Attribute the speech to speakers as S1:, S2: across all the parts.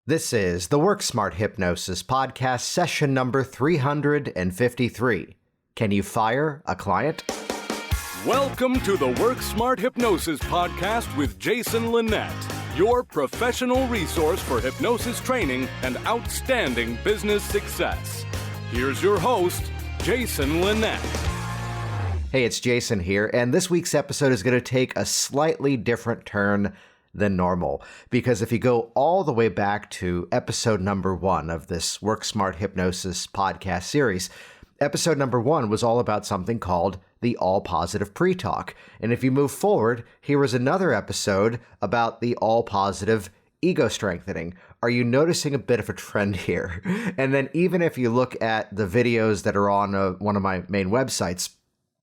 S1: This is the Work Smart Hypnosis podcast, session number 353. Can you fire a client?
S2: Welcome to the Work Smart Hypnosis podcast with Jason Linett, your professional resource for hypnosis training and outstanding business success. Here's your host, Jason Linett.
S1: Hey, it's Jason here, and this week's episode is going to take a slightly different turn than normal, because if you go all the way back to episode number 1 of this Work Smart Hypnosis podcast series, episode number 1 was all about something called the all positive pre-talk. And if you move forward, here is another episode about the all positive ego strengthening. Are you noticing a bit of a trend here? And then even if you look at the videos that are on one of my main websites,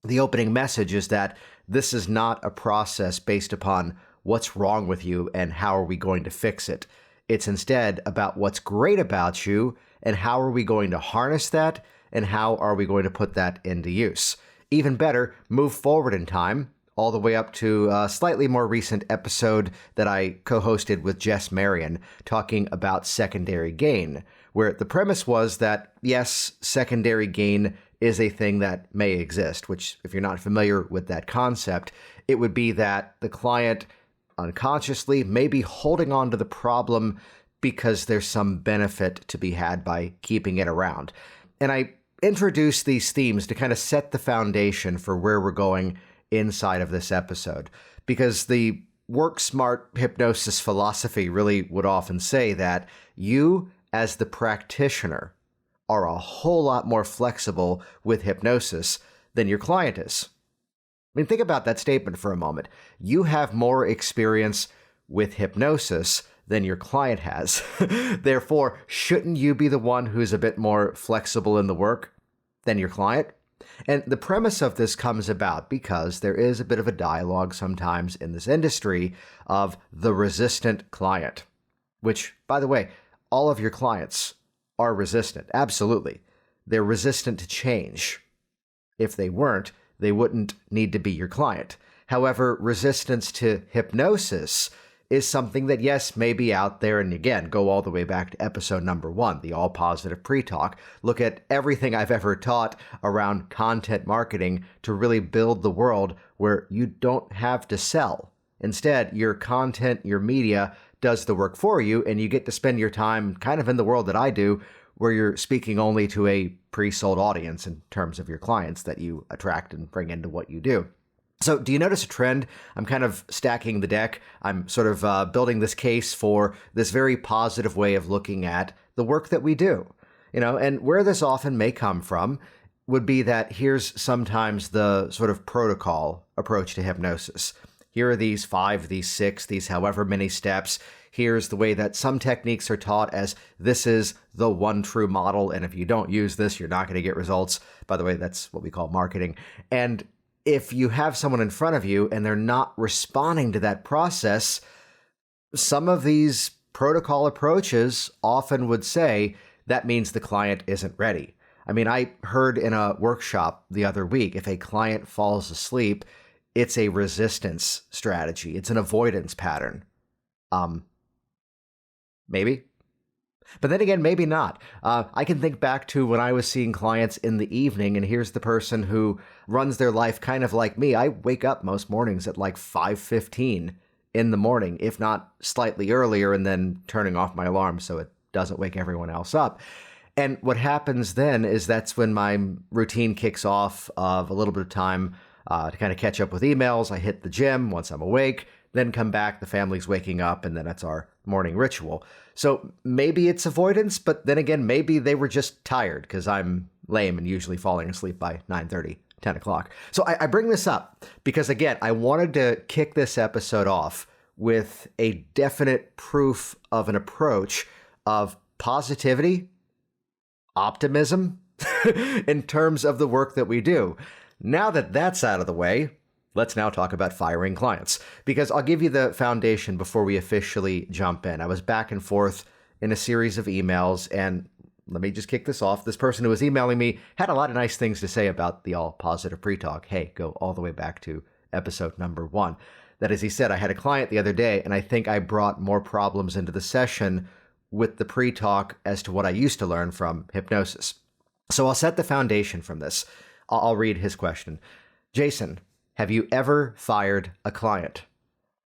S1: the opening message is that this is not a process based upon what's wrong with you and how are we going to fix it. It's instead about what's great about you and how are we going to harness that and how are we going to put that into use. Even better, move forward in time, all the way up to a slightly more recent episode that I co-hosted with Jess Marion talking about secondary gain, where the premise was that, yes, secondary gain is a thing that may exist, which if you're not familiar with that concept, it would be that the client unconsciously may be holding on to the problem because there's some benefit to be had by keeping it around. And I introduced these themes to kind of set the foundation for where we're going inside of this episode, because the Work Smart Hypnosis philosophy really would often say that you, as the practitioner, are a whole lot more flexible with hypnosis than your client is. I mean, think about that statement for a moment. You have more experience with hypnosis than your client has. Therefore, shouldn't you be the one who's a bit more flexible in the work than your client? And the premise of this comes about because there is a bit of a dialogue sometimes in this industry of the resistant client, which, by the way, all of your clients are resistant. Absolutely. They're resistant to change. If they weren't, they wouldn't need to be your client. However, resistance to hypnosis is something that, yes, may be out there. And again, go all the way back to episode number 1, the all positive pre-talk. Look at everything I've ever taught around content marketing to really build the world where you don't have to sell. Instead, your content, your media does the work for you, and you get to spend your time kind of in the world that I do, where you're speaking only to a pre-sold audience in terms of your clients that you attract and bring into what you do. So do you notice a trend? I'm kind of stacking the deck. I'm sort of building this case for this very positive way of looking at the work that we do. And where this often may come from would be that here's sometimes the sort of protocol approach to hypnosis. Here are these 5, these 6, these however many steps. Here's the way that some techniques are taught as this is the one true model. And if you don't use this, you're not going to get results. By the way, that's what we call marketing. And if you have someone in front of you and they're not responding to that process, some of these protocol approaches often would say that means the client isn't ready. I mean, I heard in a workshop the other week, if a client falls asleep, it's a resistance strategy. It's an avoidance pattern. Maybe. But then again, maybe not. I can think back to when I was seeing clients in the evening, and here's the person who runs their life kind of like me. I wake up most mornings at like 5:15 in the morning, if not slightly earlier, and then turning off my alarm so it doesn't wake everyone else up. And what happens then is that's when my routine kicks off of a little bit of time to kind of catch up with emails. I hit the gym once I'm awake, then come back, the family's waking up, and then that's our morning ritual. So maybe it's avoidance, but then again, maybe they were just tired because I'm lame and usually falling asleep by 9:30, 10 o'clock. So I bring this up because, again, I wanted to kick this episode off with a definite proof of an approach of positivity, optimism in terms of the work that we do. Now that that's out of the way, let's now talk about firing clients, because I'll give you the foundation before we officially jump in. I was back and forth in a series of emails, and let me just kick this off. This person who was emailing me had a lot of nice things to say about the all positive pre-talk. Hey, go all the way back to episode number 1. That is, he said, I had a client the other day, and I think I brought more problems into the session with the pre-talk as to what I used to learn from hypnosis. So I'll set the foundation from this. I'll read his question. Jason, have you ever fired a client?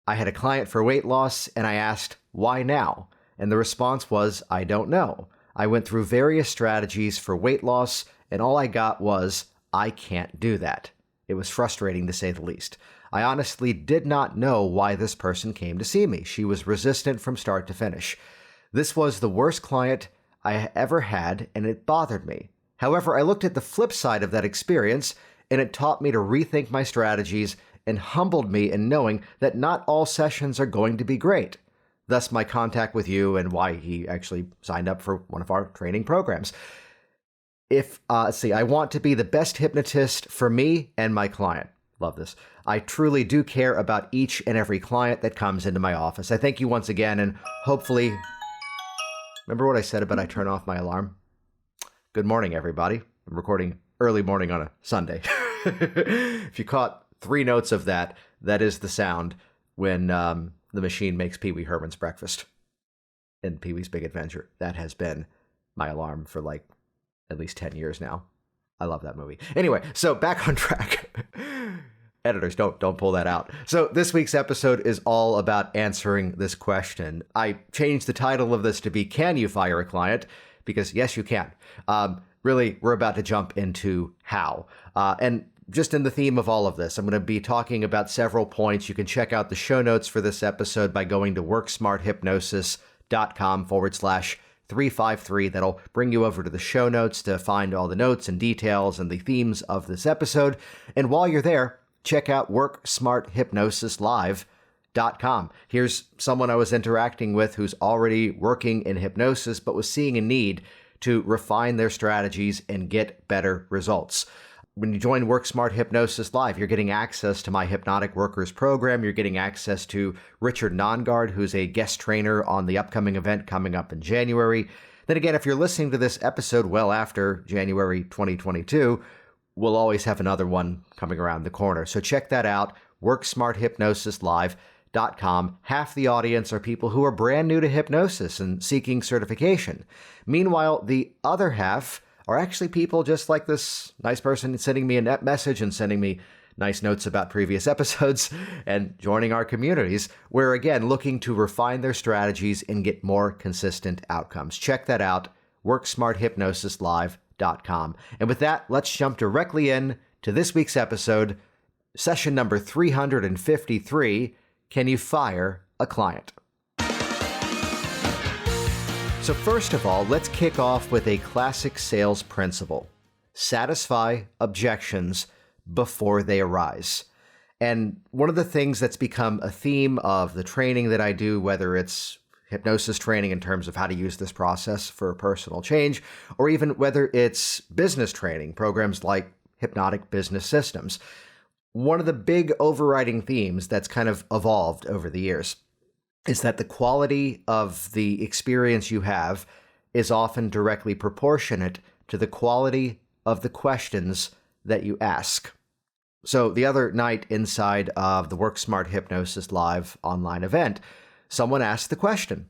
S1: I had a client for weight loss and I asked, why now? And the response was, I don't know. I went through various strategies for weight loss and all I got was, I can't do that. It was frustrating to say the least. I honestly did not know why this person came to see me. She was resistant from start to finish. This was the worst client I ever had and it bothered me. However, I looked at the flip side of that experience and it taught me to rethink my strategies and humbled me in knowing that not all sessions are going to be great. Thus my contact with you and why he actually signed up for one of our training programs. I want to be the best hypnotist for me and my client. Love this. I truly do care about each and every client that comes into my office. I thank you once again and hopefully, remember what I said about I turn off my alarm? Good morning, everybody. I'm recording early morning on a Sunday. If you caught 3 notes of that, that is the sound when the machine makes Pee Wee Herman's breakfast in Pee Wee's Big Adventure. That has been my alarm for like at least 10 years now. I love that movie. Anyway, so back on track. Editors, don't pull that out. So this week's episode is all about answering this question. I changed the title of this to be, Can You Fire a Client? Because yes, you can. Really, we're about to jump into how. And just in the theme of all of this, I'm going to be talking about several points. You can check out the show notes for this episode by going to worksmarthypnosis.com/353. That'll bring you over to the show notes to find all the notes and details and the themes of this episode. And while you're there, check out worksmarthypnosislive.com. Here's someone I was interacting with who's already working in hypnosis, but was seeing a need to refine their strategies and get better results. When you join Work Smart Hypnosis Live, you're getting access to my Hypnotic Workers program. You're getting access to Richard Nongard, who's a guest trainer on the upcoming event coming up in January. Then again, if you're listening to this episode well after January 2022, we'll always have another one coming around the corner. So check that out, worksmarthypnosislive.com. Half the audience are people who are brand new to hypnosis and seeking certification. Meanwhile, the other half are actually people just like this nice person sending me a net message and sending me nice notes about previous episodes and joining our communities. We're again looking to refine their strategies and get more consistent outcomes. Check that out, worksmarthypnosislive.com. And with that, let's jump directly in to this week's episode, session number 353, Can You Fire a Client? So first of all, let's kick off with a classic sales principle. Satisfy objections before they arise. And one of the things that's become a theme of the training that I do, whether it's hypnosis training in terms of how to use this process for personal change, or even whether it's business training, programs like Hypnotic Business Systems, one of the big overriding themes that's kind of evolved over the years is that the quality of the experience you have is often directly proportionate to the quality of the questions that you ask. So the other night inside of the Work Smart Hypnosis Live online event, someone asked the question,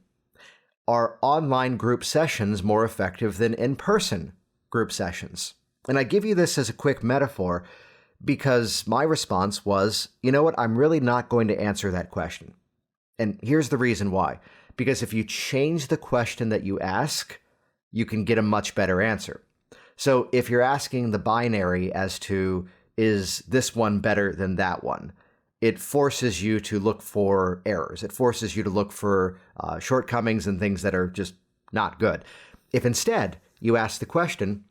S1: are online group sessions more effective than in-person group sessions? And I give you this as a quick metaphor because my response was, you know what, I'm really not going to answer that question. And here's the reason why. Because if you change the question that you ask, you can get a much better answer. So if you're asking the binary as to, is this one better than that one? It forces you to look for errors. It forces you to look for shortcomings and things that are just not good. If instead you ask the question,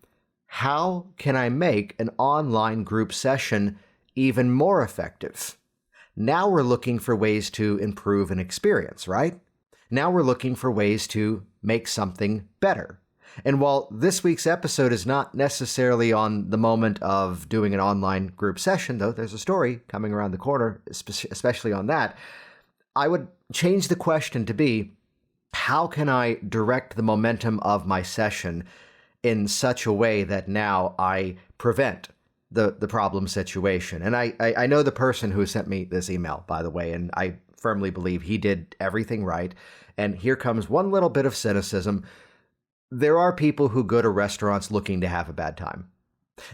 S1: how can I make an online group session even more effective? Now we're looking for ways to improve an experience, right? Now we're looking for ways to make something better. And while this week's episode is not necessarily on the moment of doing an online group session, though there's a story coming around the corner, especially on that, I would change the question to be, how can I direct the momentum of my session in such a way that now I prevent the problem situation? And I know the person who sent me this email, by the way, and I firmly believe he did everything right. And here comes one little bit of cynicism. There are people who go to restaurants looking to have a bad time.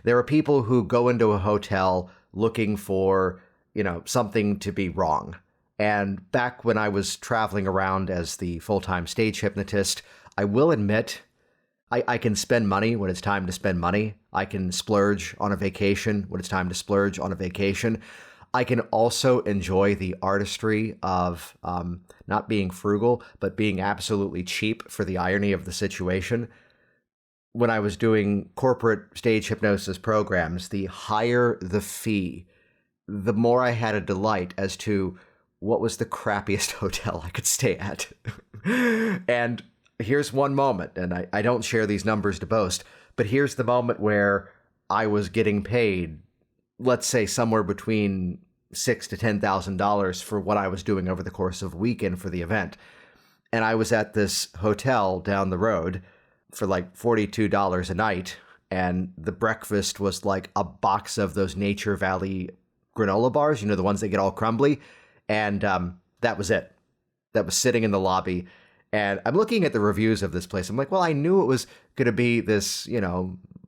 S1: There are people who go into a hotel looking for, something to be wrong. And back when I was traveling around as the full-time stage hypnotist, I will admit I can spend money when it's time to spend money. I can splurge on a vacation when it's time to splurge on a vacation. I can also enjoy the artistry of not being frugal, but being absolutely cheap for the irony of the situation. When I was doing corporate stage hypnosis programs, the higher the fee, the more I had a delight as to what was the crappiest hotel I could stay at. And here's one moment, and I don't share these numbers to boast, but here's the moment where I was getting paid, let's say somewhere between $6,000 to $10,000 for what I was doing over the course of a weekend for the event. And I was at this hotel down the road for like $42 a night, and the breakfast was like a box of those Nature Valley granola bars, the ones that get all crumbly, and that was it. That was sitting in the lobby. And I'm looking at the reviews of this place. I'm like, well, I knew it was going to be this,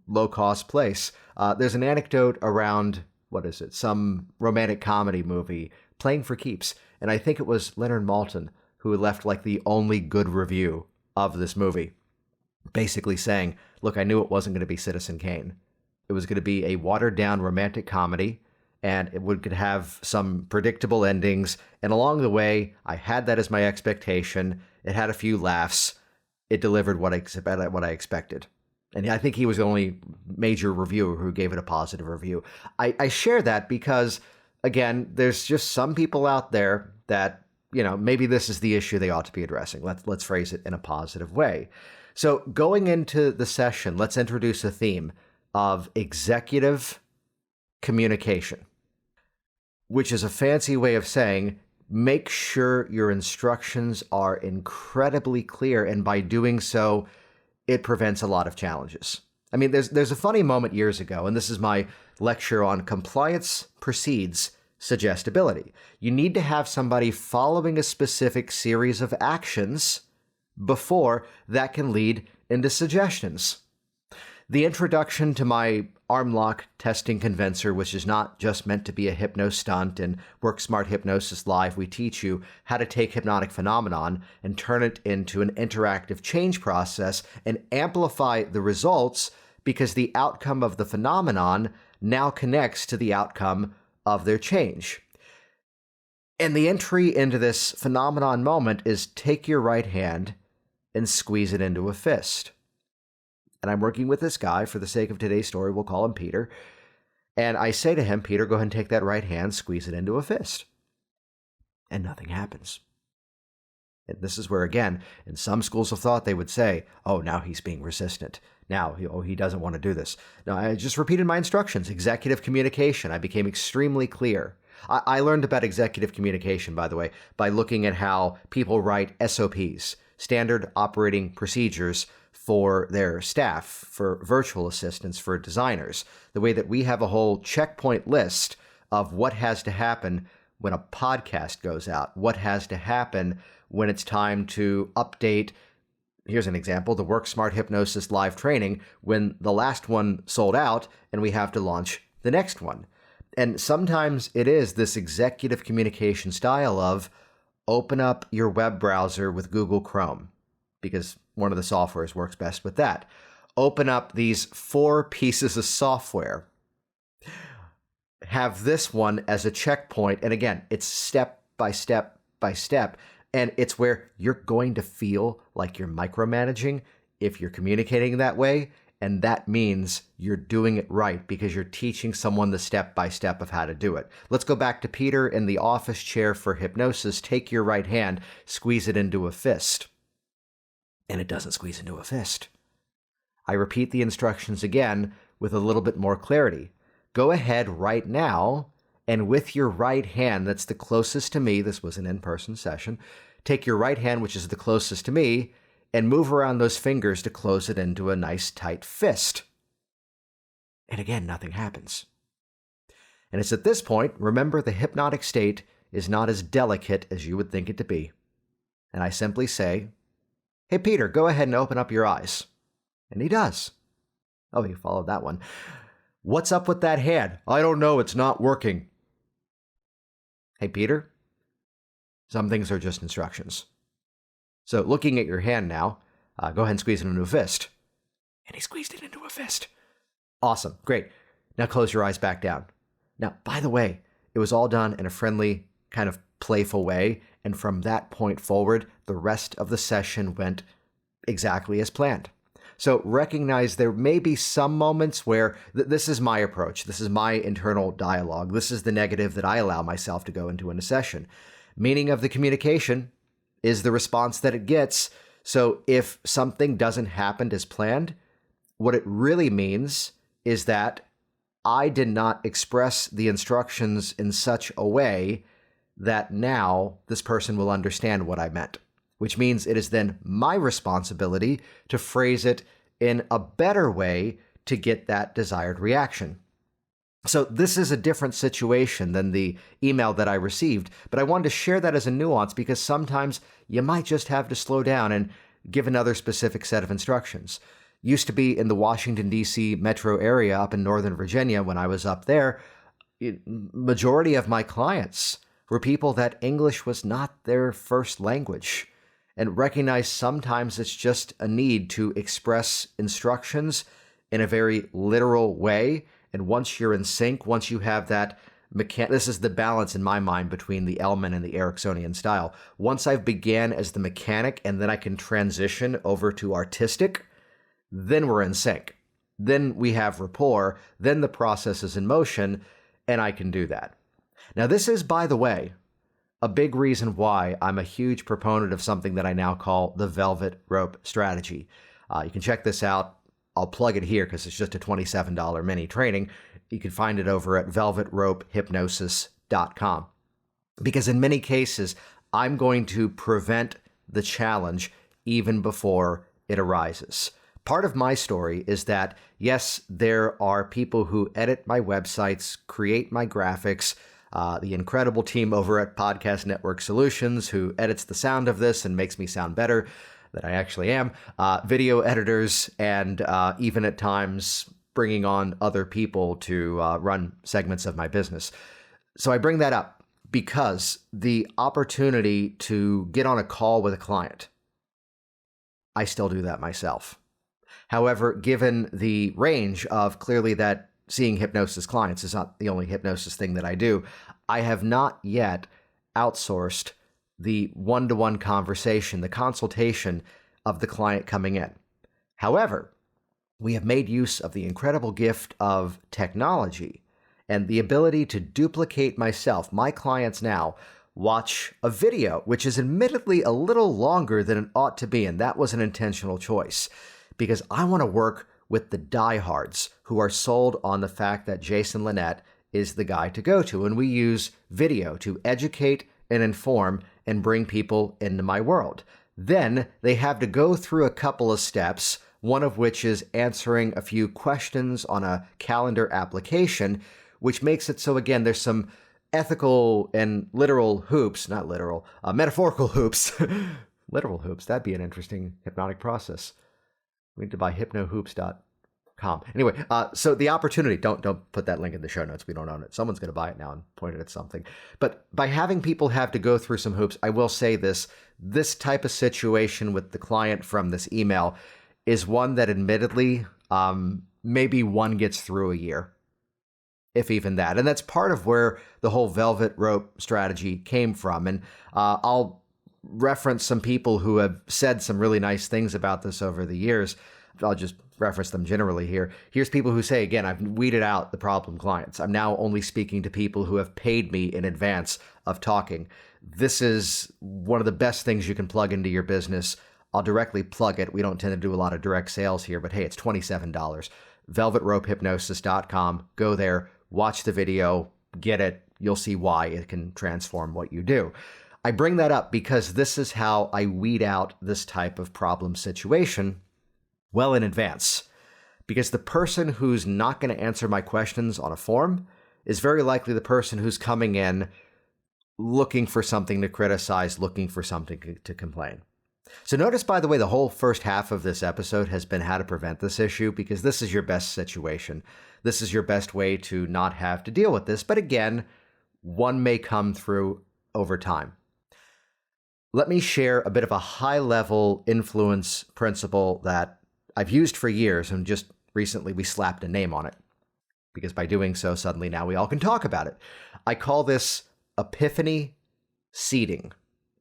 S1: low-cost place. There's an anecdote around, some romantic comedy movie, Playing for Keeps. And I think it was Leonard Maltin who left like the only good review of this movie, basically saying, look, I knew it wasn't going to be Citizen Kane. It was going to be a watered-down romantic comedy, and it could have some predictable endings. And along the way, I had that as my expectation. It had a few laughs. It delivered what I expected. And I think he was the only major reviewer who gave it a positive review. I share that because, again, there's just some people out there that, maybe this is the issue they ought to be addressing. Let's phrase it in a positive way. So going into the session, let's introduce a theme of executive communication, which is a fancy way of saying make sure your instructions are incredibly clear, and by doing so, it prevents a lot of challenges. I mean, there's a funny moment years ago, and this is my lecture on compliance precedes suggestibility. You need to have somebody following a specific series of actions before that can lead into suggestions. The introduction to my arm lock testing convincer, which is not just meant to be a hypno stunt, and Work Smart Hypnosis Live, we teach you how to take hypnotic phenomenon and turn it into an interactive change process and amplify the results, because the outcome of the phenomenon now connects to the outcome of their change. And the entry into this phenomenon moment is take your right hand and squeeze it into a fist. And I'm working with this guy, for the sake of today's story, we'll call him Peter. And I say to him, Peter, go ahead and take that right hand, squeeze it into a fist. And nothing happens. And this is where, again, in some schools of thought, they would say, oh, now he's being resistant. Now, he doesn't want to do this. No, I just repeated my instructions. Executive communication. I became extremely clear. I learned about executive communication, by the way, by looking at how people write SOPs, standard operating procedures, for their staff, for virtual assistants, for designers. The way that we have a whole checkpoint list of what has to happen when a podcast goes out, what has to happen when it's time to update. Here's an example, the Work Smart Hypnosis live training, when the last one sold out and we have to launch the next one. And sometimes it is this executive communication style of open up your web browser with Google Chrome, because one of the softwares works best with that. Open up these 4 pieces of software. Have this one as a checkpoint. And again, it's step by step by step. And it's where you're going to feel like you're micromanaging if you're communicating that way. And that means you're doing it right because you're teaching someone the step by step of how to do it. Let's go back to Peter in the office chair for hypnosis. Take your right hand, squeeze it into a fist. And it doesn't squeeze into a fist. I repeat the instructions again with a little bit more clarity. Go ahead right now, and with your right hand that's the closest to me, this was an in-person session, take your right hand, which is the closest to me, and move around those fingers to close it into a nice tight fist. And again, nothing happens. And it's at this point, remember, the hypnotic state is not as delicate as you would think it to be. And I simply say, "Hey, Peter, go ahead and open up your eyes." And he does. Oh, you followed that one. "What's up with that hand?" "I don't know. It's not working." "Hey, Peter, some things are just instructions. So looking at your hand now, go ahead and squeeze it into a fist." And he squeezed it into a fist. Awesome. Great. Now close your eyes back down. Now, by the way, it was all done in a friendly, kind of playful way. And from that point forward, the rest of the session went exactly as planned. So recognize there may be some moments where this is my approach. This is my internal dialogue. This is the negative that I allow myself to go into in a session. Meaning of the communication is the response that it gets. So if something doesn't happen as planned, what it really means is that I did not express the instructions in such a way that now this person will understand what I meant, which means it is then my responsibility to phrase it in a better way to get that desired reaction. So this is a different situation than the email that I received, but I wanted to share that as a nuance because sometimes you might just have to slow down and give another specific set of instructions. Used to be in the Washington, D.C. metro area up in Northern Virginia when I was up there, majority of my clients were people that English was not their first language, and recognize sometimes it's just a need to express instructions in a very literal way. And once you're in sync, once you have that this is the balance in my mind between the Elman and the Ericksonian style. Once I've began as the mechanic and then I can transition over to artistic, then we're in sync. Then we have rapport, then the process is in motion, and I can do that. Now, this is, by the way, a big reason why I'm a huge proponent of something that I now call the velvet rope strategy. You can check this out. I'll plug it here because it's just a $27 mini training. You can find it over at velvetropehypnosis.com. Because in many cases, I'm going to prevent the challenge even before it arises. Part of my story is that, yes, there are people who edit my websites, create my graphics, the incredible team over at Podcast Network Solutions who edits the sound of this and makes me sound better than I actually am, video editors, and even at times bringing on other people to run segments of my business. So I bring that up because the opportunity to get on a call with a client, I still do that myself. However, given the range of clearly that seeing hypnosis clients is not the only hypnosis thing that I do, I have not yet outsourced the one-to-one conversation, the consultation of the client coming in. However, we have made use of the incredible gift of technology and the ability to duplicate myself. My clients now watch a video, which is admittedly a little longer than it ought to be, and that was an intentional choice. Because I want to work with the diehards who are sold on the fact that Jason Linett is the guy to go to. And we use video to educate and inform and bring people into my world. Then they have to go through a couple of steps, one of which is answering a few questions on a calendar application, which makes it so, again, there's some ethical and literal hoops, not literal, metaphorical hoops. Literal hoops, that'd be an interesting hypnotic process. We need to buy hypnohoops.com. Anyway, so the opportunity, don't put that link in the show notes. We don't own it. Someone's going to buy it now and point it at something. But by having people have to go through some hoops, I will say this type of situation with the client from this email is one that admittedly, maybe one gets through a year, if even that. And that's part of where the whole velvet rope strategy came from. And I'll reference some people who have said some really nice things about this over the years. I'll just reference them generally here. Here's people who say, again, I've weeded out the problem clients. I'm now only speaking to people who have paid me in advance of talking. This is one of the best things you can plug into your business. I'll directly plug it. We don't tend to do a lot of direct sales here, but hey, it's $27. velvetropehypnosis.com. Go there, watch the video, get it. You'll see why it can transform what you do. I bring that up because this is how I weed out this type of problem situation well in advance. Because the person who's not going to answer my questions on a form is very likely the person who's coming in looking for something to criticize, looking for something to complain. So notice, by the way, the whole first half of this episode has been how to prevent this issue, because this is your best situation. This is your best way to not have to deal with this. But again, one may come through over time. Let me share a bit of a high-level influence principle that I've used for years, and just recently we slapped a name on it, because by doing so, suddenly now we all can talk about it. I call this Epiphany Seeding.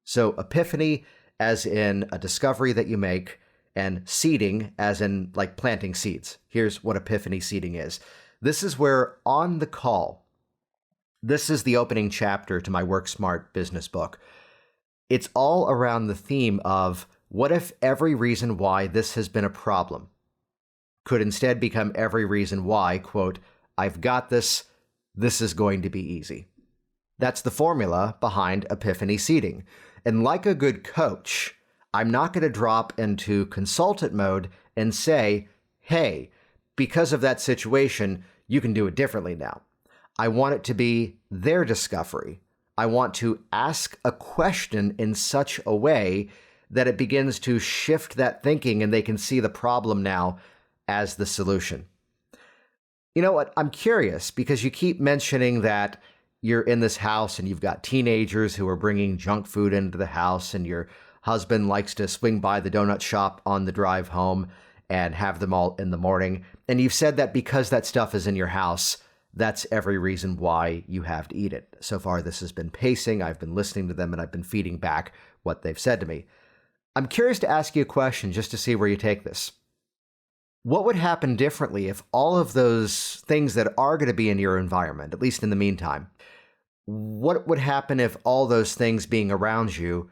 S1: So epiphany as in a discovery that you make, and seeding as in like planting seeds. Here's what Epiphany Seeding is. This is where on the call, this is the opening chapter to my Work Smart business book. It's all around the theme of what if every reason why this has been a problem could instead become every reason why, quote, I've got this, this is going to be easy. That's the formula behind Epiphany Seeding. And like a good coach, I'm not going to drop into consultant mode and say, hey, because of that situation, you can do it differently now. I want it to be their discovery. I want to ask a question in such a way that it begins to shift that thinking and they can see the problem now as the solution. You know what? I'm curious because you keep mentioning that you're in this house and you've got teenagers who are bringing junk food into the house, and your husband likes to swing by the donut shop on the drive home and have them all in the morning. And you've said that because that stuff is in your house, that's every reason why you have to eat it. So far, this has been pacing. I've been listening to them and I've been feeding back what they've said to me. I'm curious to ask you a question just to see where you take this. What would happen differently if all of those things that are going to be in your environment, at least in the meantime, what would happen if all those things being around you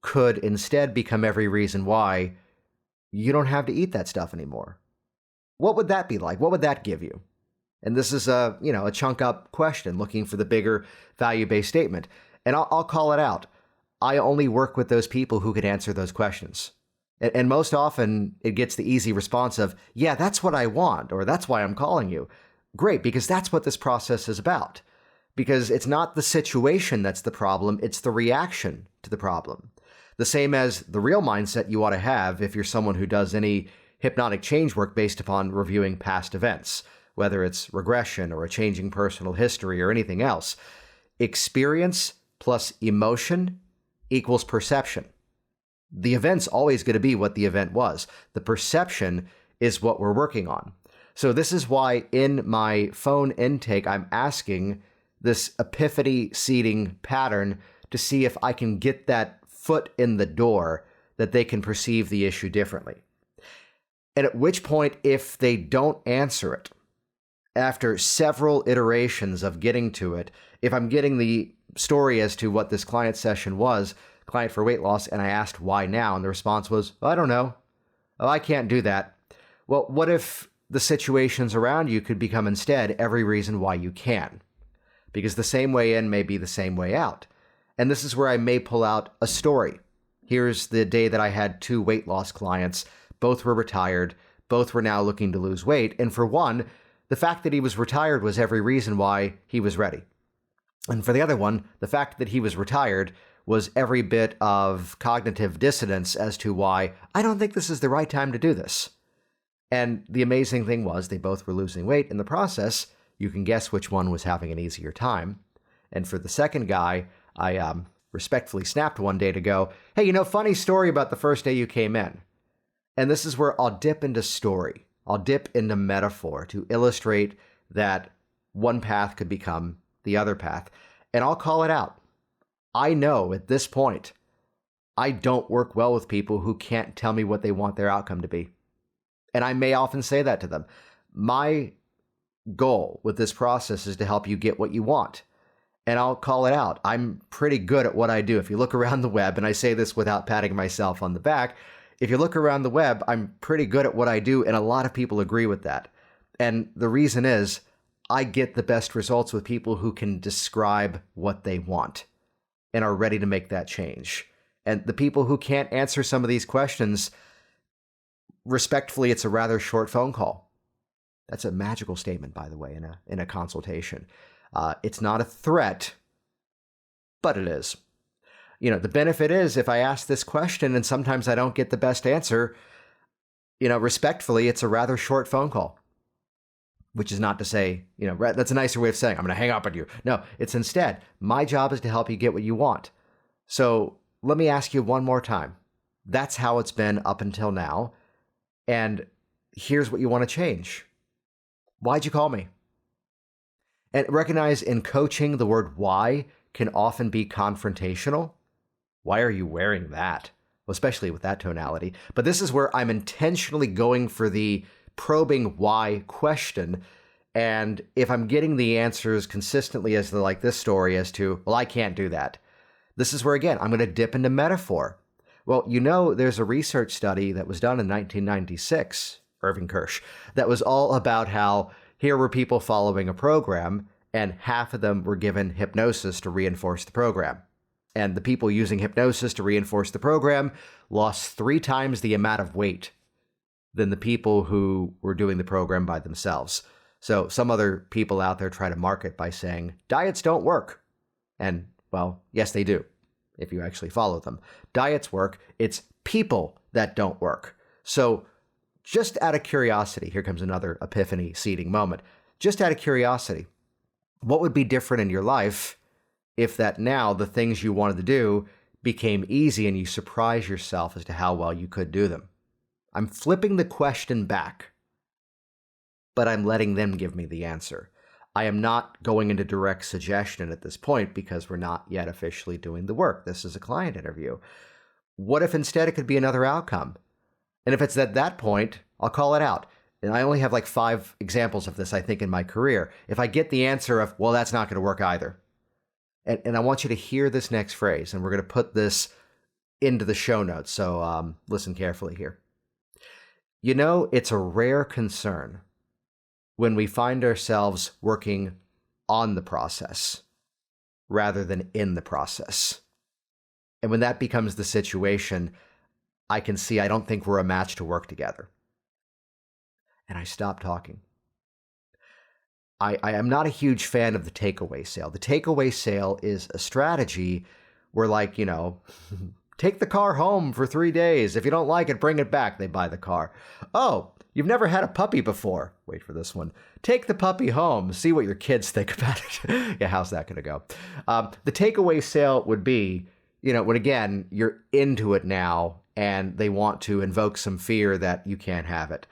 S1: could instead become every reason why you don't have to eat that stuff anymore? What would that be like? What would that give you? And this is a chunk up question looking for the bigger value-based statement. And I'll call it out. I only work with those people who could answer those questions. And most often it gets the easy response of, yeah, that's what I want, or that's why I'm calling you. Great, because that's what this process is about. Because it's not the situation that's the problem, it's the reaction to the problem. The same as the real mindset you ought to have if you're someone who does any hypnotic change work based upon reviewing past events, whether it's regression or a changing personal history or anything else. Experience plus emotion equals perception. The event's always going to be what the event was. The perception is what we're working on. So this is why in my phone intake, I'm asking this Epiphany Seeding pattern to see if I can get that foot in the door that they can perceive the issue differently. And at which point, if they don't answer it, after several iterations of getting to it, if I'm getting the story as to what this client session was, client for weight loss, and I asked why now, and the response was, I don't know. Oh, I can't do that. Well, what if the situations around you could become instead every reason why you can? Because the same way in may be the same way out. And this is where I may pull out a story. Here's the day that I had 2 weight loss clients. Both were retired. Both were now looking to lose weight. And for one, the fact that he was retired was every reason why he was ready. And for the other one, the fact that he was retired was every bit of cognitive dissonance as to why I don't think this is the right time to do this. And the amazing thing was they both were losing weight in the process. You can guess which one was having an easier time. And for the second guy, I respectfully snapped one day to go, hey, funny story about the first day you came in. And this is where I'll dip into story. I'll dip into metaphor to illustrate that one path could become the other path. And I'll call it out. I know at this point, I don't work well with people who can't tell me what they want their outcome to be. And I may often say that to them. My goal with this process is to help you get what you want. And I'll call it out. I'm pretty good at what I do. If you look around the web, and I say this without patting myself on the back, if you look around the web, I'm pretty good at what I do, and a lot of people agree with that. And the reason is, I get the best results with people who can describe what they want and are ready to make that change. And the people who can't answer some of these questions, respectfully, it's a rather short phone call. That's a magical statement, by the way, in a consultation. It's not a threat, but it is. The benefit is if I ask this question and sometimes I don't get the best answer, respectfully, it's a rather short phone call. Which is not to say, that's a nicer way of saying, I'm going to hang up on you. No, it's instead, my job is to help you get what you want. So let me ask you one more time. That's how it's been up until now. And here's what you want to change. Why'd you call me? And recognize in coaching, the word why can often be confrontational. Why are you wearing that? Well, especially with that tonality. But this is where I'm intentionally going for the probing why question. And if I'm getting the answers consistently as like this story as to, well, I can't do that. This is where, again, I'm going to dip into metaphor. Well, there's a research study that was done in 1996, Irving Kirsch, that was all about how here were people following a program and half of them were given hypnosis to reinforce the program. And the people using hypnosis to reinforce the program lost 3 times the amount of weight than the people who were doing the program by themselves. So some other people out there try to market by saying, diets don't work. And, well, yes, they do, if you actually follow them. Diets work. It's people that don't work. So just out of curiosity, here comes another Epiphany Seeding moment. Just out of curiosity, what would be different in your life if that now the things you wanted to do became easy and you surprise yourself as to how well you could do them? I'm flipping the question back, but I'm letting them give me the answer. I am not going into direct suggestion at this point because we're not yet officially doing the work. This is a client interview. What if instead it could be another outcome? And if it's at that point, I'll call it out. And I only have like 5 examples of this, I think, in my career. If I get the answer of, well, that's not going to work either. And I want you to hear this next phrase, and we're going to put this into the show notes. So listen carefully here. It's a rare concern when we find ourselves working on the process rather than in the process. And when that becomes the situation, I can see I don't think we're a match to work together. And I stop talking. I am not a huge fan of the takeaway sale. The takeaway sale is a strategy where, like, take the car home for 3 days. If you don't like it, bring it back. They buy the car. Oh, you've never had a puppy before. Wait for this one. Take the puppy home. See what your kids think about it. Yeah, how's that going to go? The takeaway sale would be, when again, you're into it now and they want to invoke some fear that you can't have it.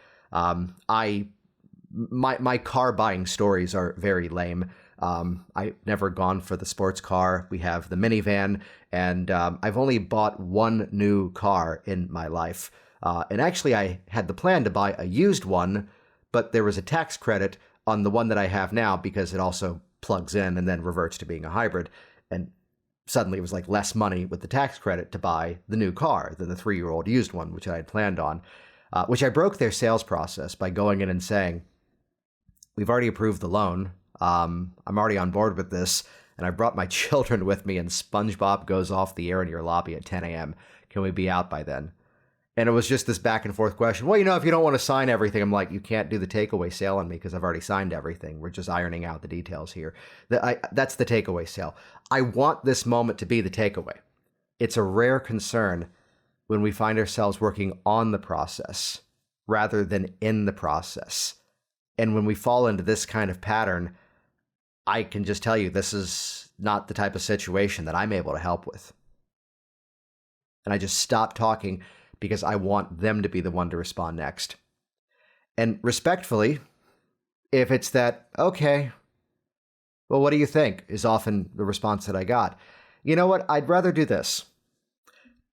S1: My car buying stories are very lame. I've never gone for the sports car. We have the minivan, and I've only bought 1 new car in my life. And actually, I had the plan to buy a used one, but there was a tax credit on the one that I have now because it also plugs in and then reverts to being a hybrid. And suddenly it was like less money with the tax credit to buy the new car than the 3-year-old used one, which I had planned on, which I broke their sales process by going in and saying, we've already approved the loan. I'm already on board with this, and I brought my children with me, and SpongeBob goes off the air in your lobby at 10 a.m. Can we be out by then? And it was just this back and forth question. Well, if you don't want to sign everything, I'm like, you can't do the takeaway sale on me because I've already signed everything. We're just ironing out the details here. That's the takeaway sale. I want this moment to be the takeaway. It's a rare concern when we find ourselves working on the process rather than in the process. And when we fall into this kind of pattern, I can just tell you this is not the type of situation that I'm able to help with. And I just stop talking because I want them to be the one to respond next. And respectfully, if it's that, okay, well, what do you think, is often the response that I got. You know what? I'd rather do this.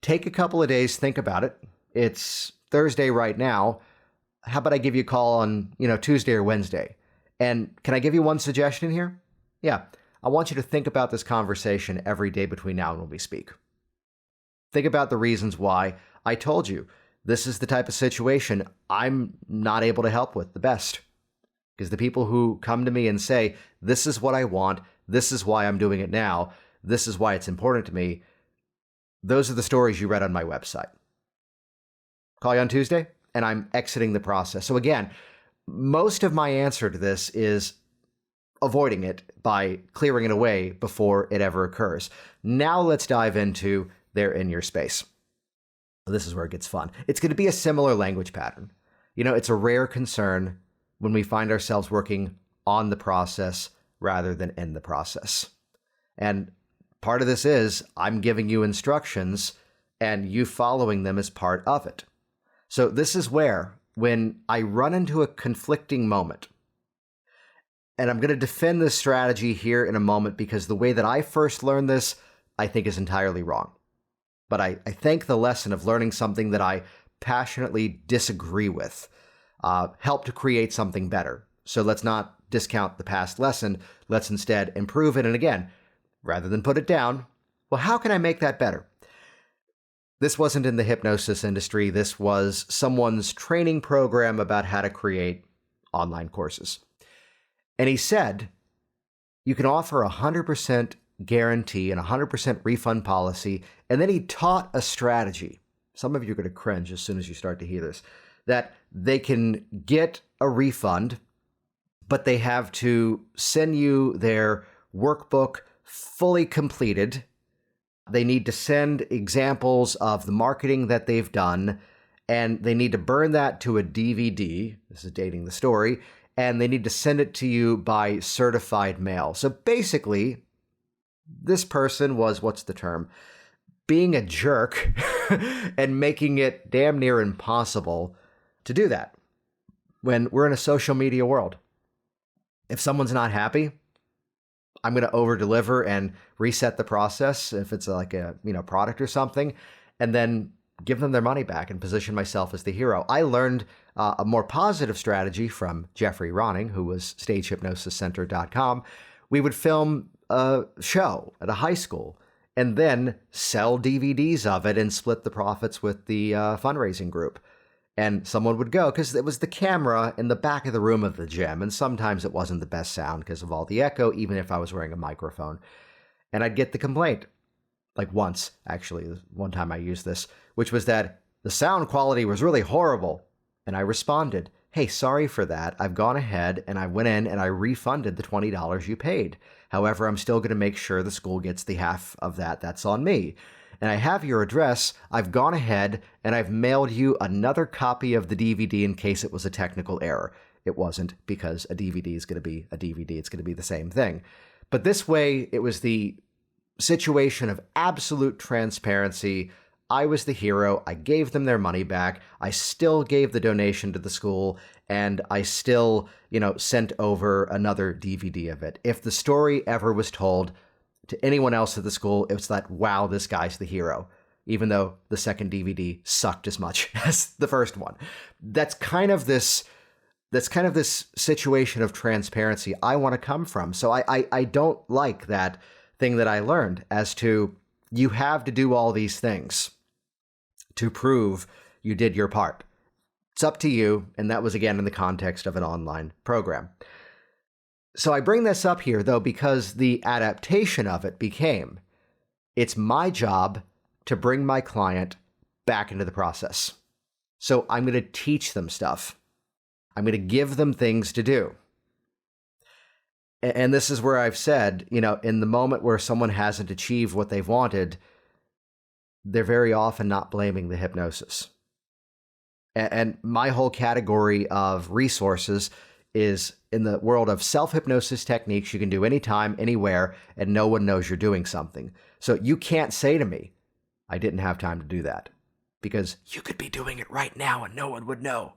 S1: Take a couple of days, think about it. It's Thursday right now. How about I give you a call on, Tuesday or Wednesday? And can I give you one suggestion here? Yeah. I want you to think about this conversation every day between now and when we speak. Think about the reasons why I told you this is the type of situation I'm not able to help with the best. Because the people who come to me and say, this is what I want, this is why I'm doing it now, this is why it's important to me, those are the stories you read on my website. Call you on Tuesday, and I'm exiting the process. So again, most of my answer to this is avoiding it by clearing it away before it ever occurs. Now let's dive into they're in your space. This is where it gets fun. It's going to be a similar language pattern. It's a rare concern when we find ourselves working on the process rather than in the process. And part of this is I'm giving you instructions and you following them is part of it. So this is where, when I run into a conflicting moment, and I'm going to defend this strategy here in a moment because the way that I first learned this, I think is entirely wrong. But I think the lesson of learning something that I passionately disagree with helped to create something better. So let's not discount the past lesson. Let's instead improve it. And again, rather than put it down, well, how can I make that better? This wasn't in the hypnosis industry. This was someone's training program about how to create online courses. And he said, you can offer 100% guarantee and 100% refund policy. And then he taught a strategy. Some of you are going to cringe as soon as you start to hear this, that they can get a refund, but they have to send you their workbook fully completed. They need to send examples of the marketing that they've done, and they need to burn that to a DVD. This is dating the story. And they need to send it to you by certified mail. So basically, this person was, what's the term? Being a jerk and making it damn near impossible to do that when we're in a social media world. If someone's not happy, I'm going to over-deliver and reset the process if it's like a product or something, and then give them their money back and position myself as the hero. I learned a more positive strategy from Jeffrey Ronning, who was stagehypnosiscenter.com. We would film a show at a high school and then sell DVDs of it and split the profits with the fundraising group. And someone would go, because it was the camera in the back of the room of the gym, and sometimes it wasn't the best sound because of all the echo, even if I was wearing a microphone. And I'd get the complaint, like once, actually, one time I used this, which was that the sound quality was really horrible. And I responded, hey, sorry for that. I've gone ahead and I went in and I refunded the $20 you paid. However, I'm still going to make sure the school gets the half of that. That's on me. And I have your address. I've gone ahead and I've mailed you another copy of the DVD in case it was a technical error. It wasn't, because a DVD is going to be a DVD. It's going to be the same thing. But this way, it was the situation of absolute transparency. I was the hero. I gave them their money back. I still gave the donation to the school, and I still, sent over another DVD of it. If the story ever was told to anyone else at the school, it was that, wow, this guy's the hero, even though the second DVD sucked as much as the first one. That's kind of this situation of transparency I want to come from. So I don't like that thing that I learned as to, you have to do all these things to prove you did your part. It's up to you. And that was, again, in the context of an online program. So I bring this up here, though, because the adaptation of it became, it's my job to bring my client back into the process. So I'm going to teach them stuff. I'm going to give them things to do. And this is where I've said, in the moment where someone hasn't achieved what they've wanted, they're very often not blaming the hypnosis. And my whole category of resources is in the world of self-hypnosis techniques you can do anytime, anywhere, and no one knows you're doing something. So you can't say to me, I didn't have time to do that, because you could be doing it right now and no one would know.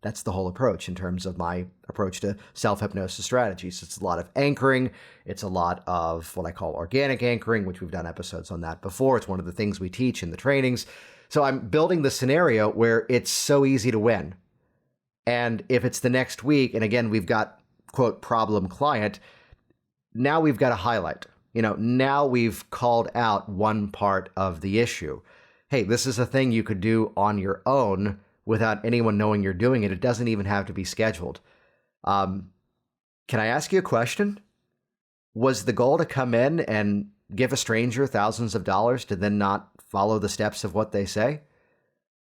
S1: That's the whole approach in terms of my approach to self-hypnosis strategies. It's a lot of anchoring. It's a lot of what I call organic anchoring, which we've done episodes on that before. It's one of the things we teach in the trainings. So I'm building the scenario where it's so easy to win. And if it's the next week, and again, we've got, quote, problem client, now we've got a highlight. Now we've called out one part of the issue. Hey, this is a thing you could do on your own without anyone knowing you're doing it. It doesn't even have to be scheduled. Can I ask you a question? Was the goal to come in and give a stranger thousands of dollars to then not follow the steps of what they say?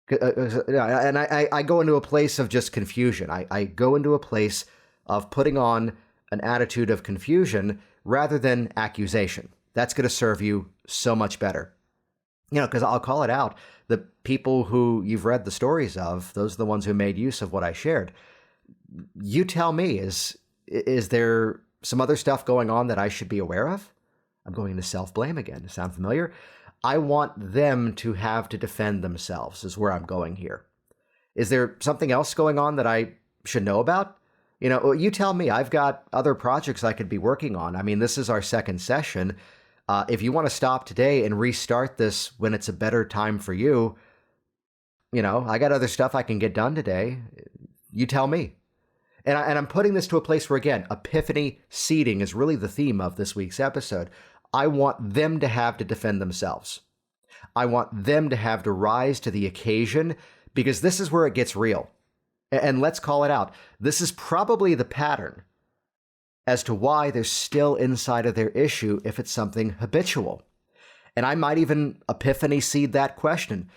S1: And I go into a place of just confusion. I go into a place of putting on an attitude of confusion rather than accusation. That's going to serve you so much better. Because I'll call it out. The people who you've read the stories of, those are the ones who made use of what I shared. You tell me, is there some other stuff going on that I should be aware of? I'm going into self-blame again. Sound familiar? I want them to have to defend themselves is where I'm going here. Is there something else going on that I should know about? You tell me. I've got other projects I could be working on. I mean, this is our second session. If you want to stop today and restart this when it's a better time for you, I got other stuff I can get done today. You tell me. And I'm putting this to a place where, again, Epiphany Seeding is really the theme of this week's episode. I want them to have to defend themselves. I want them to have to rise to the occasion, because this is where it gets real. And let's call it out. This is probably the pattern as to why they're still inside of their issue if it's something habitual. And I might even epiphany seed that question.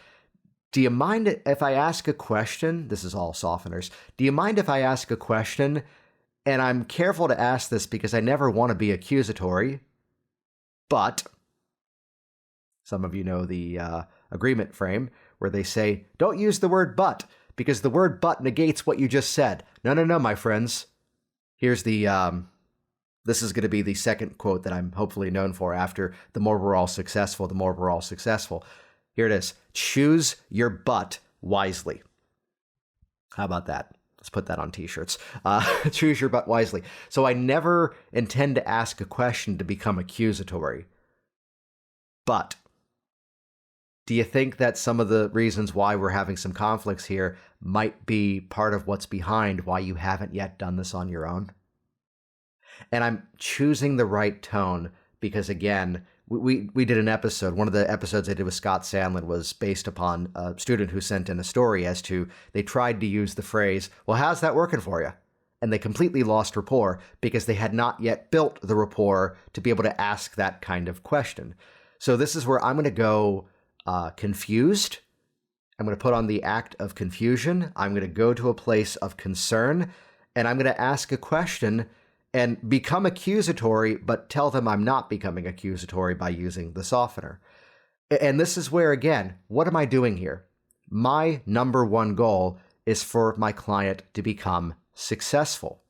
S1: Do you mind if I ask a question? This is all softeners. Do you mind if I ask a question? And I'm careful to ask this because I never want to be accusatory. But some of you know the agreement frame where they say, don't use the word but, because the word but negates what you just said. No, my friends. Here's this is going to be the second quote that I'm hopefully known for after the more we're all successful, the more we're all successful. Here it is. Choose your but wisely. How about that? Let's put that on t-shirts. Choose your but wisely. So I never intend to ask a question to become accusatory. But do you think that some of the reasons why we're having some conflicts here might be part of what's behind why you haven't yet done this on your own? And I'm choosing the right tone because, again, we did an episode. One of the episodes I did with Scott Sandlin was based upon a student who sent in a story as to they tried to use the phrase, well, how's that working for you? And they completely lost rapport because they had not yet built the rapport to be able to ask that kind of question. So this is where I'm going to go confused. I'm going to put on the act of confusion. I'm going to go to a place of concern, and I'm going to ask a question and become accusatory, but tell them I'm not becoming accusatory by using the softener. And this is where, again, what am I doing here? My number one goal is for my client to become successful.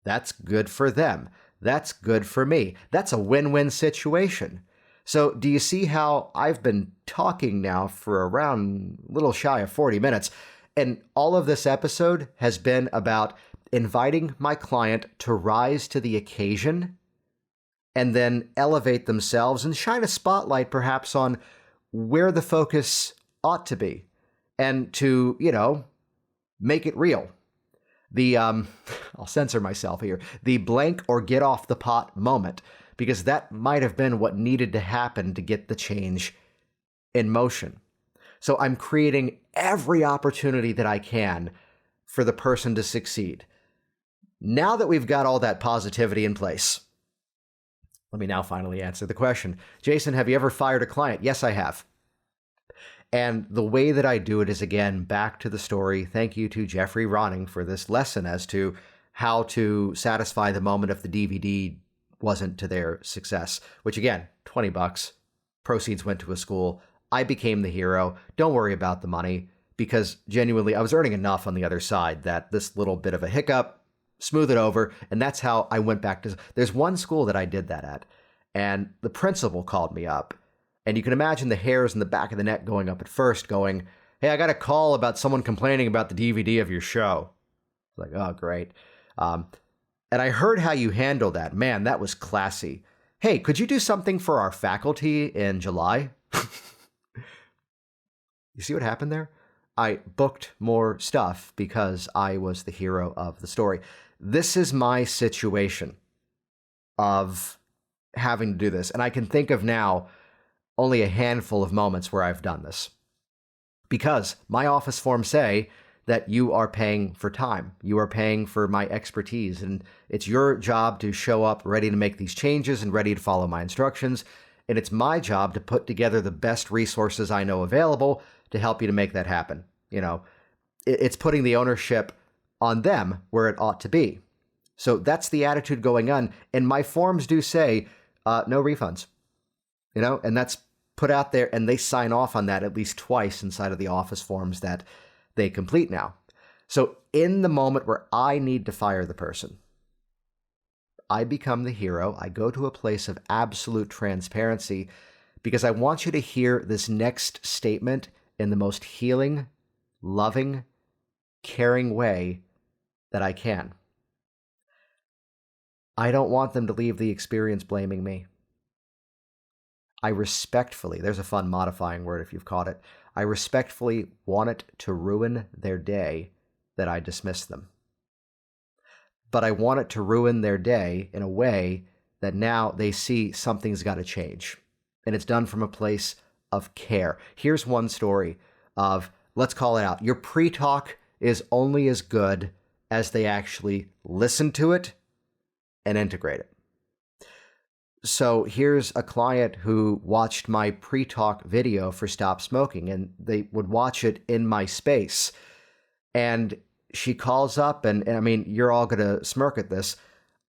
S1: That's good for them. That's good for me. That's a win-win situation. So do you see how I've been talking now for around a little shy of 40 minutes, and all of this episode has been about inviting my client to rise to the occasion and then elevate themselves and shine a spotlight perhaps on where the focus ought to be and to, make it real. I'll censor myself here, the blank or get off the pot moment, because that might have been what needed to happen to get the change in motion. So I'm creating every opportunity that I can for the person to succeed. Now that we've got all that positivity in place, let me now finally answer the question. Jason, have you ever fired a client? Yes, I have. And the way that I do it is, again, back to the story. Thank you to Jeffrey Ronning for this lesson as to how to satisfy the moment if the DVD wasn't to their success, which, again, $20. Proceeds went to a school. I became the hero. Don't worry about the money, because genuinely I was earning enough on the other side that this little bit of a hiccup, smooth it over, and that's how I went back to. There's one school that I did that at, and the principal called me up, and you can imagine the hairs in the back of the neck going up at first, going, hey, I got a call about someone complaining about the DVD of your show. Like, oh, great. And I heard how you handled that. Man, that was classy. Hey, could you do something for our faculty in July? You see what happened there? I booked more stuff because I was the hero of the story. This is my situation of having to do this. And I can think of now only a handful of moments where I've done this. Because my office forms say that you are paying for time. You are paying for my expertise. And it's your job to show up ready to make these changes and ready to follow my instructions. And it's my job to put together the best resources I know available to help you to make that happen. It's putting the ownership on them where it ought to be. So that's the attitude going on. And my forms do say, no refunds, and that's put out there, and they sign off on that at least twice inside of the office forms that they complete now. So in the moment where I need to fire the person, I become the hero. I go to a place of absolute transparency because I want you to hear this next statement in the most healing, loving, caring way that I can. I don't want them to leave the experience blaming me. I respectfully, there's a fun modifying word if you've caught it, I respectfully want it to ruin their day that I dismiss them. But I want it to ruin their day in a way that now they see something's got to change. And it's done from a place of care. Here's one story of, let's call it out, your pre-talk is only as good as they actually listen to it and integrate it. So here's a client who watched my pre-talk video for Stop Smoking, and they would watch it in my space. And she calls up, and I mean, you're all going to smirk at this.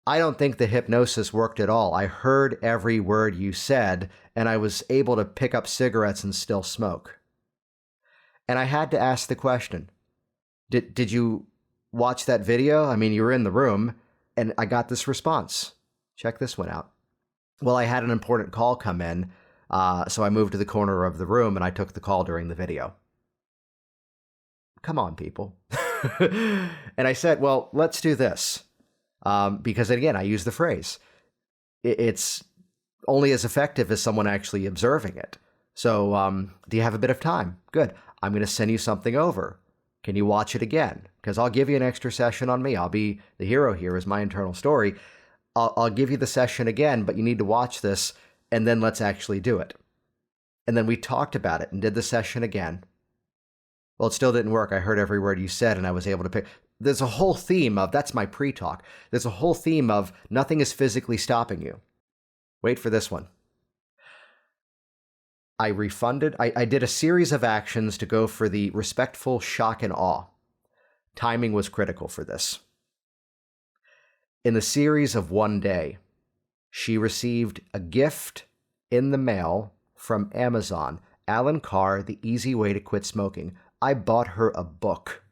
S1: I don't think the hypnosis worked at all. I heard every word you said, and I was able to pick up cigarettes and still smoke. And I had to ask the question, did you watch that video? I mean, you were in the room, and I got this response. Check this one out. Well, I had an important call come in, so I moved to the corner of the room, and I took the call during the video. Come on, people. And I said, well, let's do this. Because, again, I use the phrase. It's only as effective as someone actually observing it. So do you have a bit of time? Good. I'm going to send you something over. Can you watch it again? Because I'll give you an extra session on me. I'll be the hero here is my internal story. I'll give you the session again, but you need to watch this, and then let's actually do it. And then we talked about it and did the session again. Well, it still didn't work. I heard every word you said, and I was able to pick. There's a whole theme of, that's my pre-talk. There's a whole theme of nothing is physically stopping you. Wait for this one. I refunded. I did a series of actions to go for the respectful shock and awe. Timing was critical for this. In the series of one day, she received a gift in the mail from Amazon, Alan Carr, The Easy Way to Quit Smoking. I bought her a book.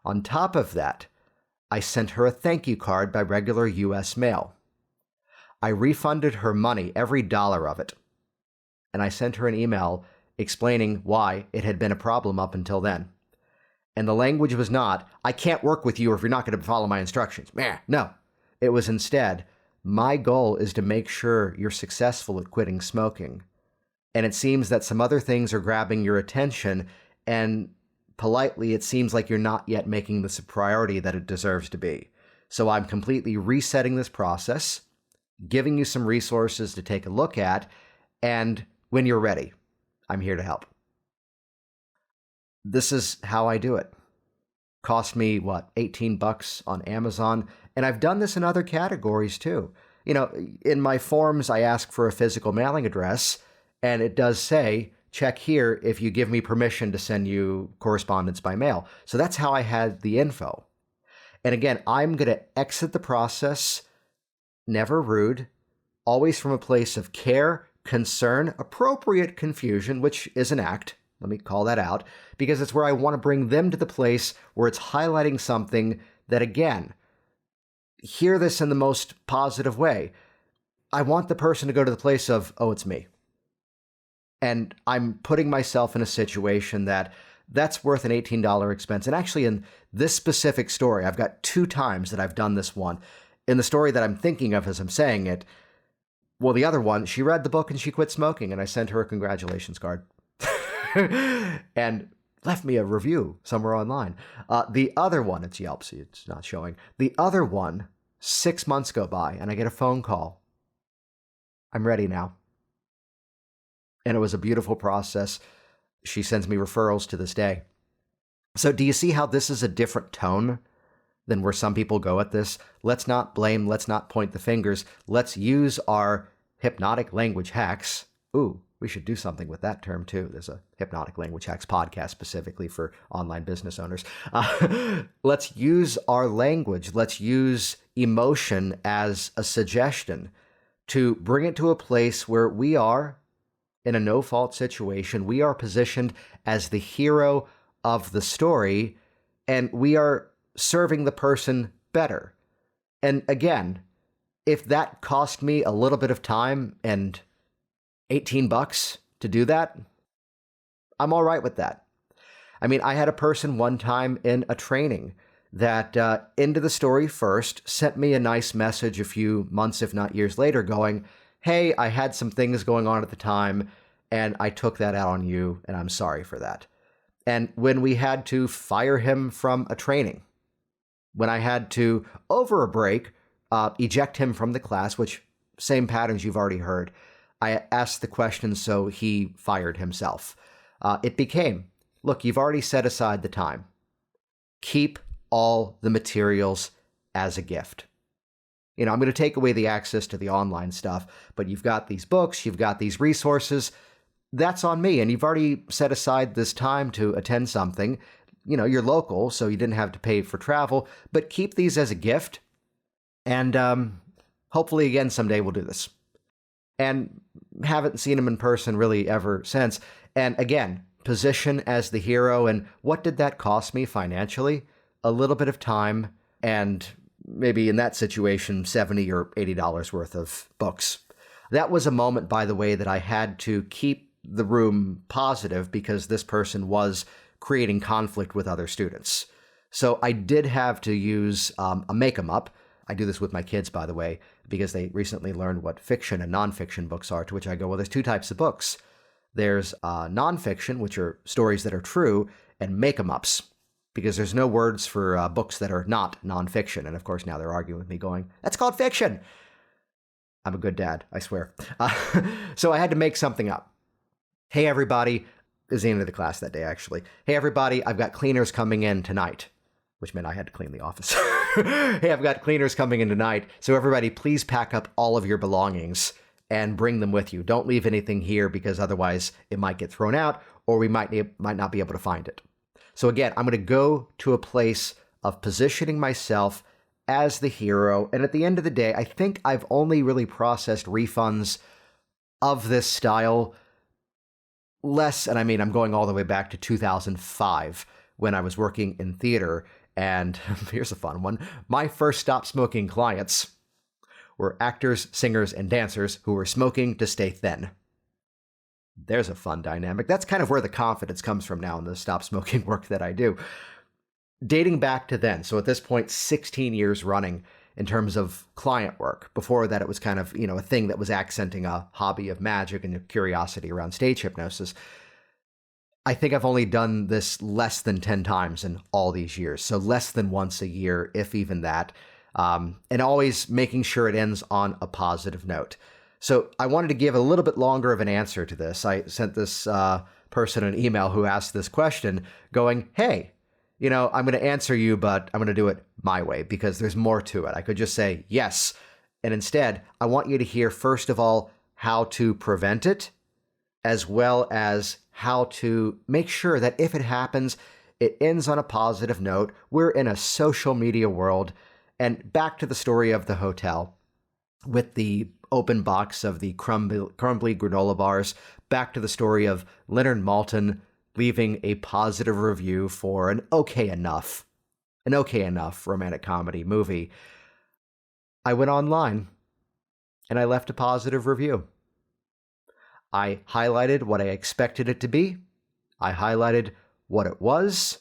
S1: On top of that, I sent her a thank you card by regular U.S. mail. I refunded her money, every dollar of it. And I sent her an email explaining why it had been a problem up until then. And the language was not, I can't work with you if you're not going to follow my instructions. No. It was instead, my goal is to make sure you're successful at quitting smoking. And it seems that some other things are grabbing your attention, and politely, it seems like you're not yet making this a priority that it deserves to be. So I'm completely resetting this process, giving you some resources to take a look at, and when you're ready, I'm here to help. This is how I do it. Cost me, $18 on Amazon. And I've done this in other categories too. In my forms, I ask for a physical mailing address, and it does say, check here if you give me permission to send you correspondence by mail. So that's how I had the info. And again, I'm going to exit the process, never rude, always from a place of care, concern, appropriate confusion, which is an act. Let me call that out, because it's where I want to bring them to the place where it's highlighting something that, again, hear this in the most positive way. I want the person to go to the place of, oh, it's me. And I'm putting myself in a situation that's worth an $18 expense. And actually, in this specific story, I've got 2 times that I've done this one. In the story that I'm thinking of as I'm saying it, well, the other one, she read the book and she quit smoking, and I sent her a congratulations card. And left me a review somewhere online. The other one, it's Yelp, so it's not showing. The other one, 6 months go by, and I get a phone call. I'm ready now. And it was a beautiful process. She sends me referrals to this day. So do you see how this is a different tone than where some people go at this? Let's not blame, let's not point the fingers. Let's use our hypnotic language hacks. Ooh, we should do something with that term too. There's a Hypnotic Language Hacks podcast specifically for online business owners. Let's use our language. Let's use emotion as a suggestion to bring it to a place where we are in a no-fault situation. We are positioned as the hero of the story, and we are serving the person better. And again, if that cost me a little bit of time and $18 to do that, I'm all right with that. I mean, I had a person one time in a training that into the story first sent me a nice message a few months, if not years later, going, hey, I had some things going on at the time, and I took that out on you, and I'm sorry for that. And when we had to fire him from a training, when I had to, over a break, eject him from the class, which same patterns you've already heard, I asked the question, so he fired himself. It became, look, you've already set aside the time. Keep all the materials as a gift. You know, I'm going to take away the access to the online stuff, but you've got these books, you've got these resources. That's on me. And you've already set aside this time to attend something. You know, you're local, so you didn't have to pay for travel, but keep these as a gift. And hopefully, again, someday we'll do this. And haven't seen him in person really ever since. And again, position as the hero. And what did that cost me financially? A little bit of time, and maybe in that situation, $70 or $80 worth of books. That was a moment, by the way, that I had to keep the room positive because this person was creating conflict with other students. So I did have to use a make 'em up. I do this with my kids, by the way, because they recently learned what fiction and nonfiction books are, to which I go, well, there's two types of books. There's nonfiction, which are stories that are true, and make 'em ups, because there's no words for books that are not nonfiction. And of course, now they're arguing with me going, that's called fiction. I'm a good dad, I swear. So I had to make something up. Hey, everybody. It was the end of the class that day, actually. Hey, everybody, I've got cleaners coming in tonight, which meant I had to clean the office. Hey, I've got cleaners coming in tonight. So everybody, please pack up all of your belongings and bring them with you. Don't leave anything here, because otherwise it might get thrown out, or we might not be able to find it. So again, I'm going to go to a place of positioning myself as the hero. And at the end of the day, I think I've only really processed refunds of this style less. And I mean, I'm going all the way back to 2005 when I was working in theater. And here's a fun one. My first stop smoking clients were actors, singers, and dancers who were smoking to stay thin. There's a fun dynamic. That's kind of where the confidence comes from now in the stop smoking work that I do. Dating back to then, so at this point, 16 years running in terms of client work. Before that, it was kind of, a thing that was accenting a hobby of magic and a curiosity around stage hypnosis. I think I've only done this less than 10 times in all these years. So less than once a year, if even that. And always making sure it ends on a positive note. So I wanted to give a little bit longer of an answer to this. I sent this person an email who asked this question going, hey, I'm going to answer you, but I'm going to do it my way because there's more to it. I could just say yes. And instead, I want you to hear, first of all, how to prevent it, as well as how to make sure that if it happens, it ends on a positive note. We're in a social media world. And back to the story of the hotel with the open box of the crumbly granola bars, back to the story of Leonard Maltin leaving a positive review for an okay enough romantic comedy movie. I went online and I left a positive review. I highlighted what I expected it to be. I highlighted what it was.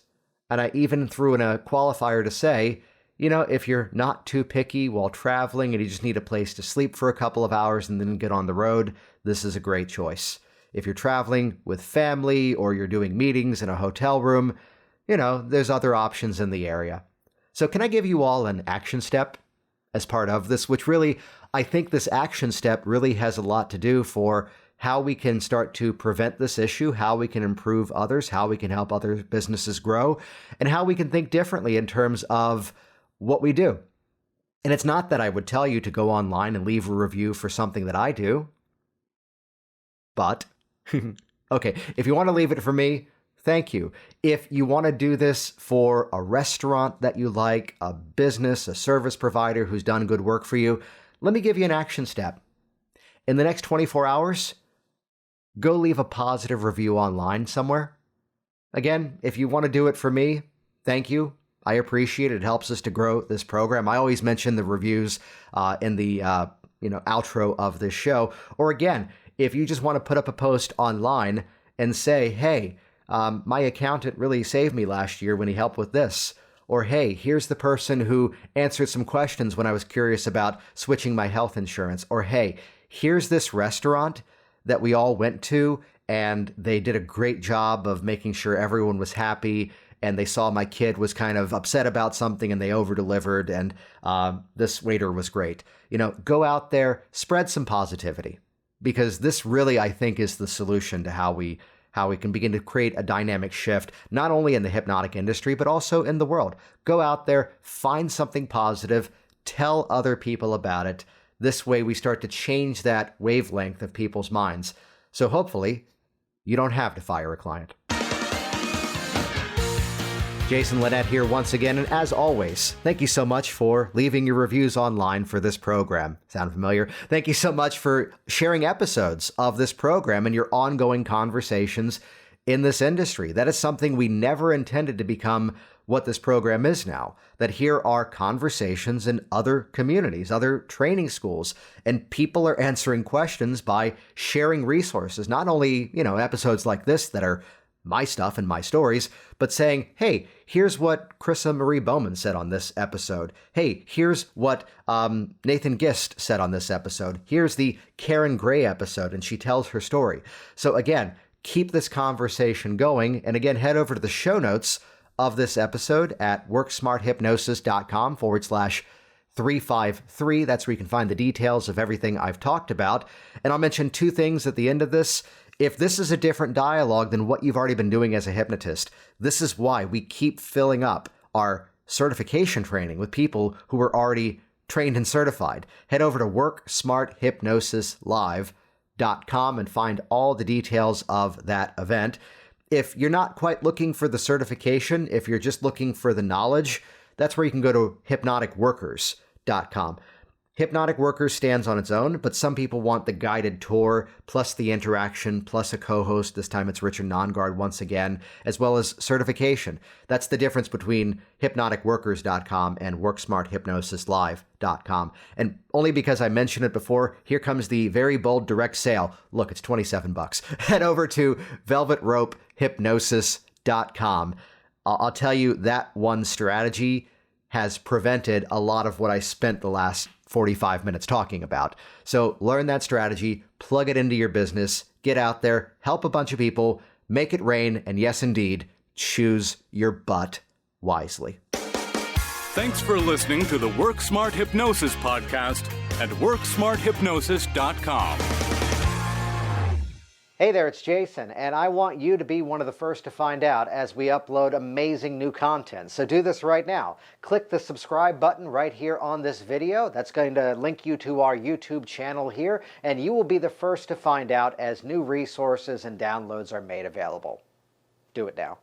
S1: And I even threw in a qualifier to say, if you're not too picky while traveling and you just need a place to sleep for a couple of hours and then get on the road, this is a great choice. If you're traveling with family or you're doing meetings in a hotel room, there's other options in the area. So can I give you all an action step as part of this, which really, I think this action step really has a lot to do for how we can start to prevent this issue, how we can improve others, how we can help other businesses grow, and how we can think differently in terms of what we do. And it's not that I would tell you to go online and leave a review for something that I do, but okay, if you want to leave it for me, thank you. If you want to do this for a restaurant that you like, a business, a service provider who's done good work for you, let me give you an action step. In the next 24 hours, go leave a positive review online somewhere. Again, if you want to do it for me, thank you. I appreciate it. It helps us to grow this program. I always mention the reviews in the outro of this show. Or again, if you just want to put up a post online and say, hey, my accountant really saved me last year when he helped with this. Or, hey, here's the person who answered some questions when I was curious about switching my health insurance. Or, hey, here's this restaurant that we all went to, and they did a great job of making sure everyone was happy, and they saw my kid was kind of upset about something, and they over-delivered, and this waiter was great. Go out there, spread some positivity, because this really, I think, is the solution to how we can begin to create a dynamic shift, not only in the hypnotic industry, but also in the world. Go out there, find something positive, tell other people about it. This way we start to change that wavelength of people's minds. So hopefully you don't have to fire a client. Jason Linett here once again, and as always, thank you so much for leaving your reviews online for this program. Sound familiar? Thank you so much for sharing episodes of this program and your ongoing conversations in this industry. That is something we never intended to become what this program is now. That here are conversations in other communities, other training schools, and people are answering questions by sharing resources, not only, episodes like this that are my stuff and my stories, but saying, hey, here's what Chrissa Marie Bowman said on this episode. Hey, here's what Nathan Gist said on this episode. Here's the Karen Gray episode, and she tells her story. So again, keep this conversation going. And again, head over to the show notes of this episode at worksmarthypnosis.com/353. That's where you can find the details of everything I've talked about. And I'll mention two things at the end of this. If this is a different dialogue than what you've already been doing as a hypnotist, this is why we keep filling up our certification training with people who are already trained and certified. Head over to worksmarthypnosislive.com and find all the details of that event. If you're not quite looking for the certification, if you're just looking for the knowledge, that's where you can go to hypnoticworkers.com. Hypnotic Workers stands on its own, but some people want the guided tour, plus the interaction, plus a co-host. This time it's Richard Nongard once again, as well as certification. That's the difference between hypnoticworkers.com and worksmarthypnosislive.com. And only because I mentioned it before, here comes the very bold direct sale. Look, it's $27. Head over to velvetropehypnosis.com. I'll tell you that one strategy has prevented a lot of what I spent the last 45 minutes talking about. So learn that strategy, plug it into your business, get out there, help a bunch of people, make it rain, and yes, indeed, choose your butt wisely.
S2: Thanks for listening to the Work Smart Hypnosis podcast at worksmarthypnosis.com.
S1: Hey there, it's Jason, and I want you to be one of the first to find out as we upload amazing new content. So do this right now. Click the subscribe button right here on this video. That's going to link you to our YouTube channel here, and you will be the first to find out as new resources and downloads are made available. Do it now.